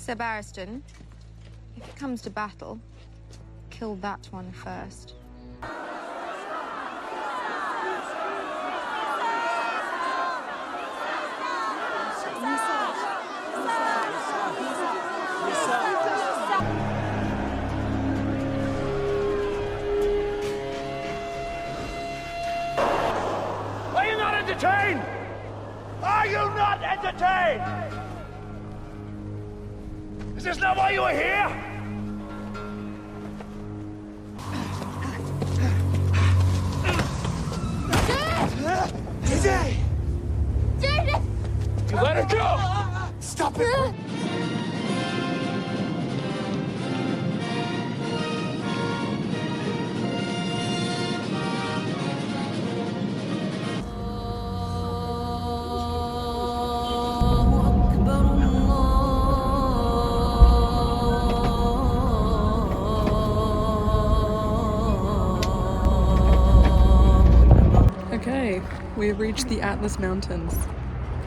Sir Barristan, if it comes to battle, kill that one first. Are you not entertained? Are you not entertained? Is this not why you are here? Today! Judith! You let her go! Stop it! Okay, we've reached the Atlas Mountains.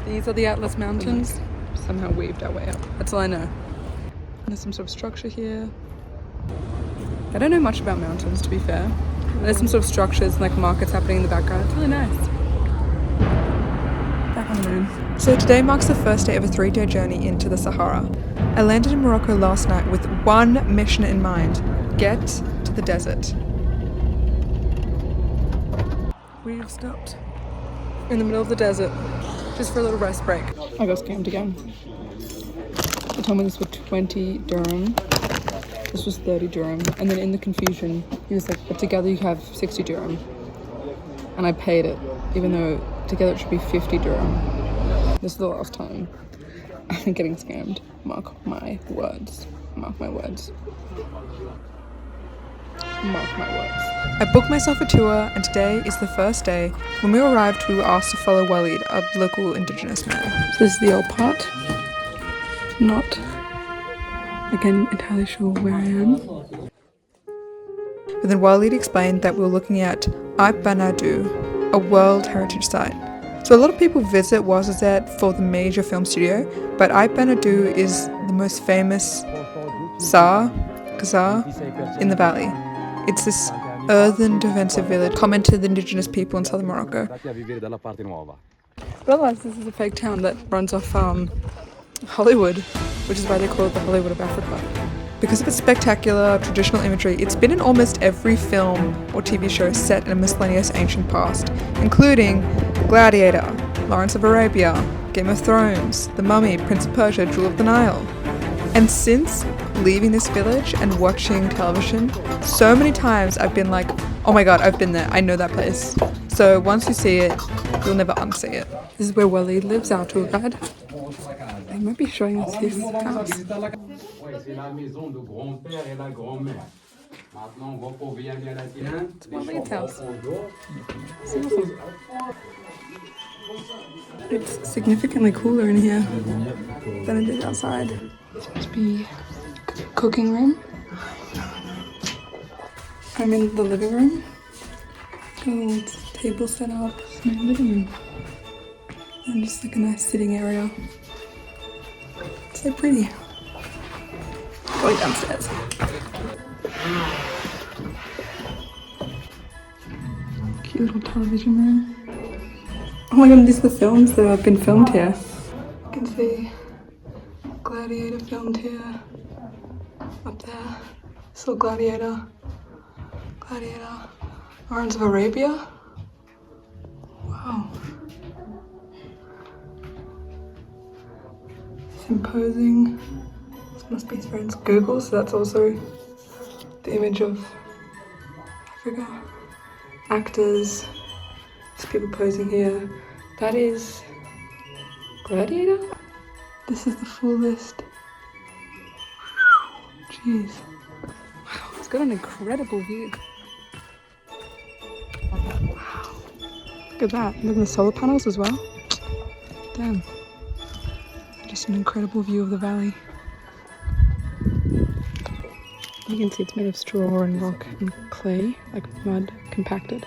These are the Atlas Mountains. Somehow weaved our way up. That's all I know. There's some sort of structure here. I don't know much about mountains, to be fair. There's some sort of structures, like markets happening in the background. It's really nice. Back on the moon. So today marks the first day of a 3-day journey into the Sahara. I landed in Morocco last night with one mission in mind. Get to the desert. We've stopped in the middle of the desert just for a little rest break. I got scammed again. They told me this was 20 dirham. This was 30 dirham. And then in the confusion, he was like, but together you have 60 dirham. And I paid it, even though together it should be 50 dirham. This is the last time I'm getting scammed. Mark my words. Mark my words. Mark my words. I booked myself a tour, and today is the first day. When we arrived, we were asked to follow Walid, a local indigenous man. So this is the old part. Not, again, entirely sure where I am. But then Walid explained that we were looking at Banadu, a World Heritage Site. So a lot of people visit Ouarzazate for the major film studio, but Banadu is the most famous Qazar in the valley. It's this earthen defensive village common to the indigenous people in southern Morocco. I realised this is a fake town that runs off Hollywood, which is why they call it the Hollywood of Africa. Because of its spectacular traditional imagery, it's been in almost every film or TV show set in a miscellaneous ancient past, including Gladiator, Lawrence of Arabia, Game of Thrones, The Mummy, Prince of Persia, Jewel of the Nile. And since leaving this village and watching television, so many times I've been like, oh my god, I've been there, I know that place. So once you see it, you'll never unsee it. This is where Walid lives, our tour guide. They might be showing us his house. It's Walid's house. It's awesome. It's significantly cooler in here than it is outside. This must be cooking room. I'm in the living room. Got a little table set up. It's my living room. And just like a nice sitting area. It's so pretty. Going downstairs. Cute little television room. Oh my god, these are the films that have been filmed here. You can see Gladiator filmed here. Up there. Still Gladiator. Lawrence of Arabia. Wow. Him posing. This must be his friend's Google, so that's also the image of Africa. Actors. There's people posing here. That is Gladiator? This is the full list. Jeez. Wow, it's got an incredible view. Wow. Look at that. Look at the solar panels as well. Damn. Just an incredible view of the valley. You can see it's made of straw and rock and clay, like mud, compacted.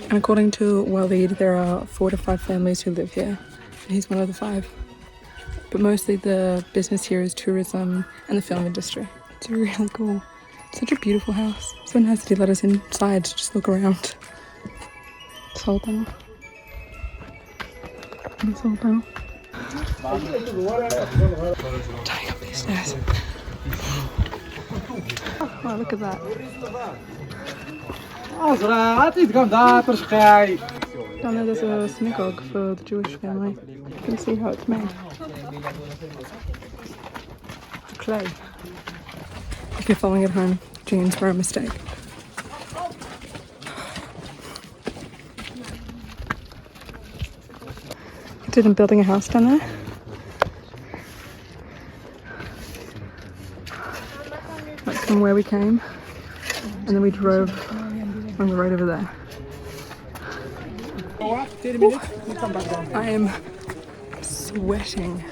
And according to Walid, there are 4 to 5 families who live here. And he's one of the 5. but mostly the business here is tourism and the film industry. It's really cool. Such a beautiful house. So nice that he let us inside to just look around. Sol down. Sol down. Tying up these stairs. Oh, look at that. Down there there's a synagogue for the Jewish family. You can see how it's made. The clay. If you're following at home, jeans were a mistake. Did them building a house down there? That's from where we came, and then we drove on the road over there. Ooh, I am sweating.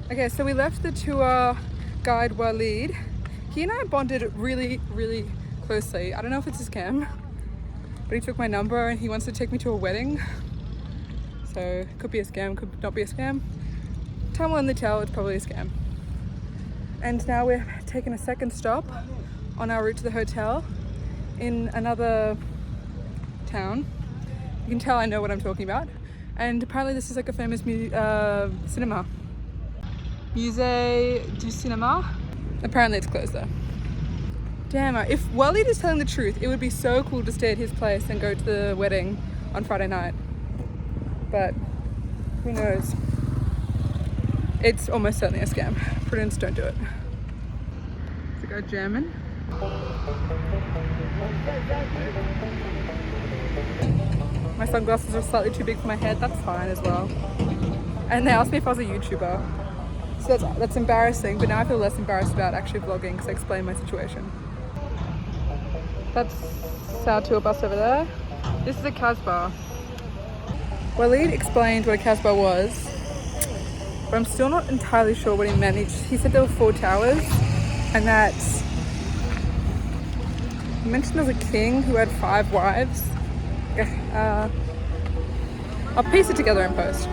Okay, so we left the tour guide Waleed. He and I bonded really, really closely. I don't know if it's a scam, but he took my number and he wants to take me to a wedding. So it could be a scam, could not be a scam. Time will only tell, it's probably a scam. And now we're taking a second stop on our route to the hotel in another town. You can tell I know what I'm talking about. And apparently this is like a famous cinema. Musée du Cinéma. Apparently it's closed though. Damn, if Waleed is telling the truth, it would be so cool to stay at his place and go to the wedding on Friday night. But who knows? It's almost certainly a scam. Prudence, don't do it. Is the guy German? My sunglasses are slightly too big for my head. That's fine as well. And they asked me if I was a YouTuber. So that's embarrassing, but now I feel less embarrassed about actually vlogging because I explained my situation. That's our tour bus over there. This is a Casbah. Waleed explained what a Casbah was, but I'm still not entirely sure what he meant. He said there were 4 towers, and that he mentioned there was a king who had 5 wives. I'll piece it together in post.